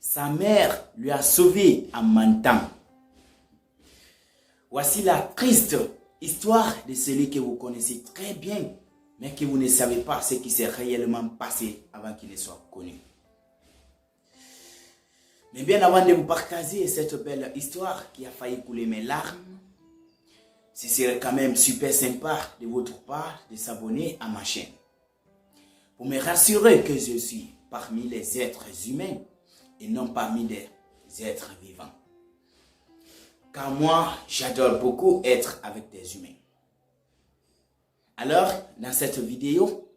Sa mère lui a sauvé en mentant. Voici la triste histoire de celui que vous connaissez très bien, mais que vous ne savez pas ce qui s'est réellement passé avant qu'il ne soit connu. Mais bien avant de vous partager cette belle histoire qui a failli couler mes larmes, ce serait quand même super sympa de votre part de s'abonner à ma chaîne. Pour me rassurer que je suis parmi les êtres humains et non parmi des êtres vivants. Car moi, j'adore beaucoup être avec des humains. Alors, dans cette vidéo,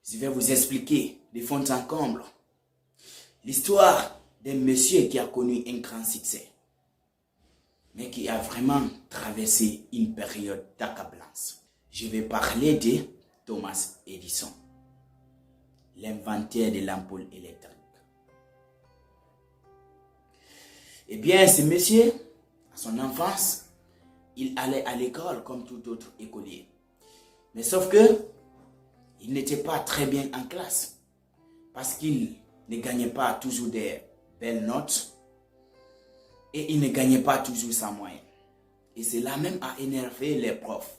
je vais vous expliquer de fond en comble l'histoire d'un monsieur qui a connu un grand succès, mais qui a vraiment traversé une période d'accablance. Je vais parler de Thomas Edison, l'inventeur de l'ampoule électrique. Eh bien, ce monsieur, à son enfance, il allait à l'école comme tout autre écolier. Mais sauf que, il n'était pas très bien en classe, parce qu'il ne gagnait pas toujours des belles notes, et il ne gagnait pas toujours sa moyenne. Et cela même a énervé les profs,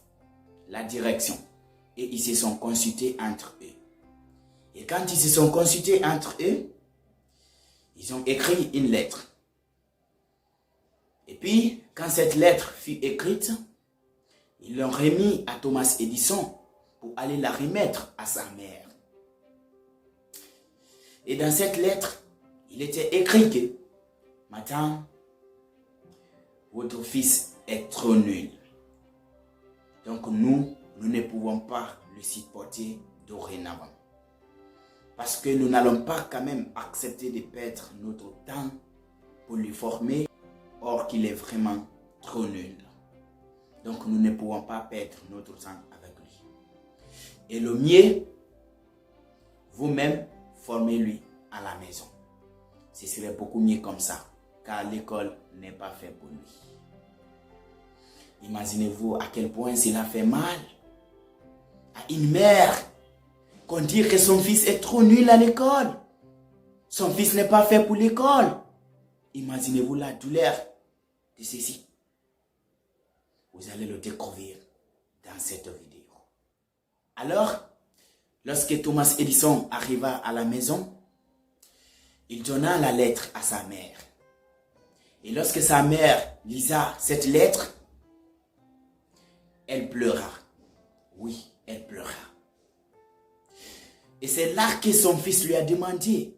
la direction, et ils se sont consultés entre eux. Et quand ils se sont consultés entre eux, ils ont écrit une lettre. Et puis, quand cette lettre fut écrite, ils l'ont remis à Thomas Edison pour aller la remettre à sa mère. Et dans cette lettre, il était écrit que « Madame, votre fils est trop nul. Donc nous ne pouvons pas le supporter dorénavant. Parce que nous n'allons pas quand même accepter de perdre notre temps pour lui former. Or qu'il est vraiment trop nul. Donc nous ne pouvons pas perdre notre temps avec lui. Et le mieux, vous-même, formez-lui à la maison. Ce serait beaucoup mieux comme ça, car l'école n'est pas faite pour lui. Imaginez-vous à quel point cela fait mal à une mère qu'on dit que son fils est trop nul à l'école. Son fils n'est pas fait pour l'école. Imaginez-vous la douleur de ceci. Vous allez le découvrir dans cette vidéo. Alors, lorsque Thomas Edison arriva à la maison, il donna la lettre à sa mère. Et lorsque sa mère lisa cette lettre, elle pleura. Oui, elle pleura. Et c'est là que son fils lui a demandé,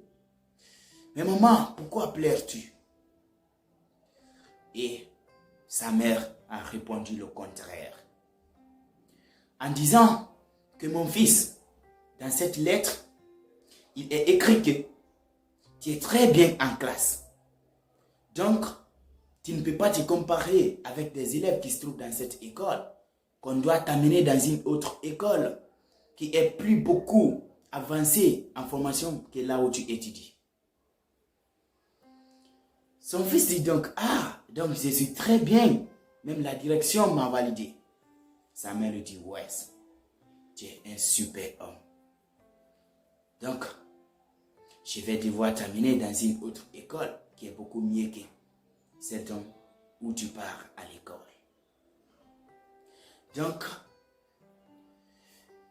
« Mais maman, pourquoi pleures-tu » Et sa mère a répondu le contraire. En disant que mon fils, dans cette lettre, il est écrit que tu es très bien en classe. Donc, tu ne peux pas te comparer avec des élèves qui se trouvent dans cette école, qu'on doit t'amener dans une autre école qui est plus beaucoup avancée en formation que là où tu étudies. Son fils dit donc, ah, donc je suis très bien, même la direction m'a validé. Sa mère lui dit, ouais, tu es un super homme. Donc, je vais devoir t'amener dans une autre école qui est beaucoup mieux que celle où tu pars à l'école. Donc,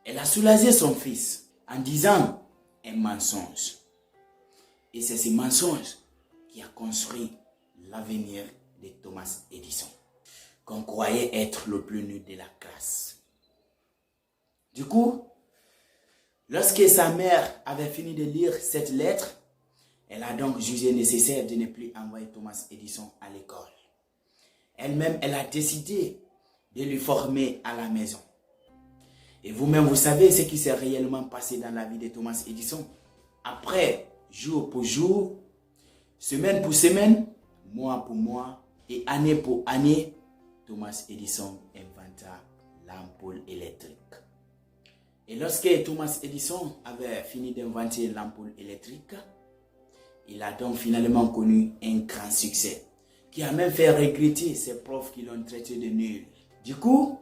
elle a soulagé son fils en disant un mensonge. Et c'est ce mensonge qui a construit l'avenir de Thomas Edison, qu'on croyait être le plus nul de la classe. Du coup, lorsque sa mère avait fini de lire cette lettre, elle a donc jugé nécessaire de ne plus envoyer Thomas Edison à l'école. Elle-même, elle a décidé de lui former à la maison. Et vous-même, vous savez ce qui s'est réellement passé dans la vie de Thomas Edison. Après, jour pour jour, semaine pour semaine, mois pour mois et année pour année, Thomas Edison inventa l'ampoule électrique. Et lorsque Thomas Edison avait fini d'inventer l'ampoule électrique, il a donc finalement connu un grand succès qui a même fait regretter ses profs qui l'ont traité de nul. Du coup,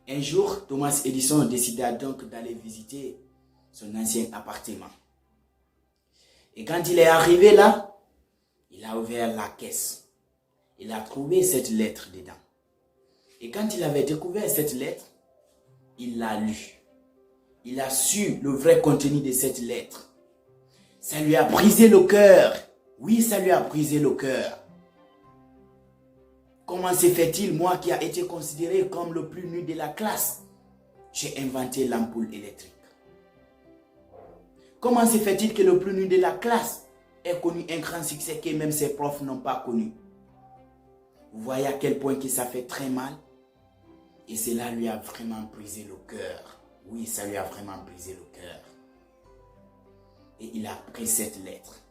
un jour, Thomas Edison décida donc d'aller visiter son ancien appartement. Et quand il est arrivé là, a ouvert la caisse. Il a trouvé cette lettre dedans. Et quand il avait découvert cette lettre, il l'a lue. Il a su le vrai contenu de cette lettre. Ça lui a brisé le cœur. Oui, ça lui a brisé le cœur. Comment se fait-il, moi qui a été considéré comme le plus nul de la classe, j'ai inventé l'ampoule électrique? Comment se fait-il que le plus nul de la classe ait connu un grand succès que même ses profs n'ont pas connu? Vous voyez à quel point que ça fait très mal? Et cela lui a vraiment brisé le cœur. Oui, ça lui a vraiment brisé le cœur. Et il a pris cette lettre.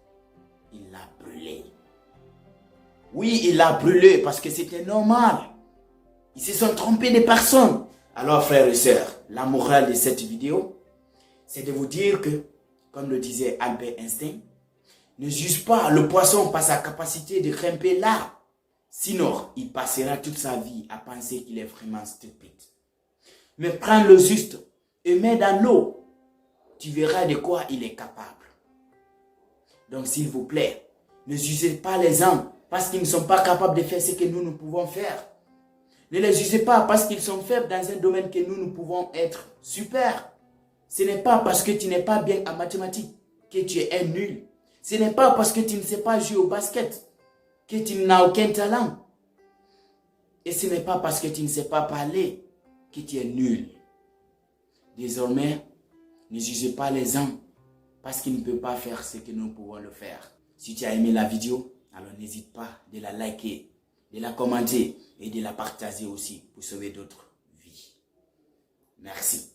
Il l'a brûlée. Oui, il l'a brûlée parce que c'était normal. Ils se sont trompés de personne. Alors, frères et sœurs, la morale de cette vidéo, c'est de vous dire que, comme le disait Albert Einstein, ne juge pas le poisson par sa capacité de grimper l'arbre. Sinon, il passera toute sa vie à penser qu'il est vraiment stupide. Mais prends le juste et mets dans l'eau. Tu verras de quoi il est capable. Donc, s'il vous plaît, ne jugez pas les hommes parce qu'ils ne sont pas capables de faire ce que nous pouvons faire. Ne les jugez pas parce qu'ils sont faibles dans un domaine que nous pouvons être super. Ce n'est pas parce que tu n'es pas bien en mathématiques que tu es un nul. Ce n'est pas parce que tu ne sais pas jouer au basket que tu n'as aucun talent. Et ce n'est pas parce que tu ne sais pas parler que tu es nul. Désormais, ne jugez pas les hommes parce qu'ils ne peuvent pas faire ce que nous pouvons le faire. Si tu as aimé la vidéo, alors n'hésite pas de la liker, de la commenter et de la partager aussi pour sauver d'autres vies. Merci.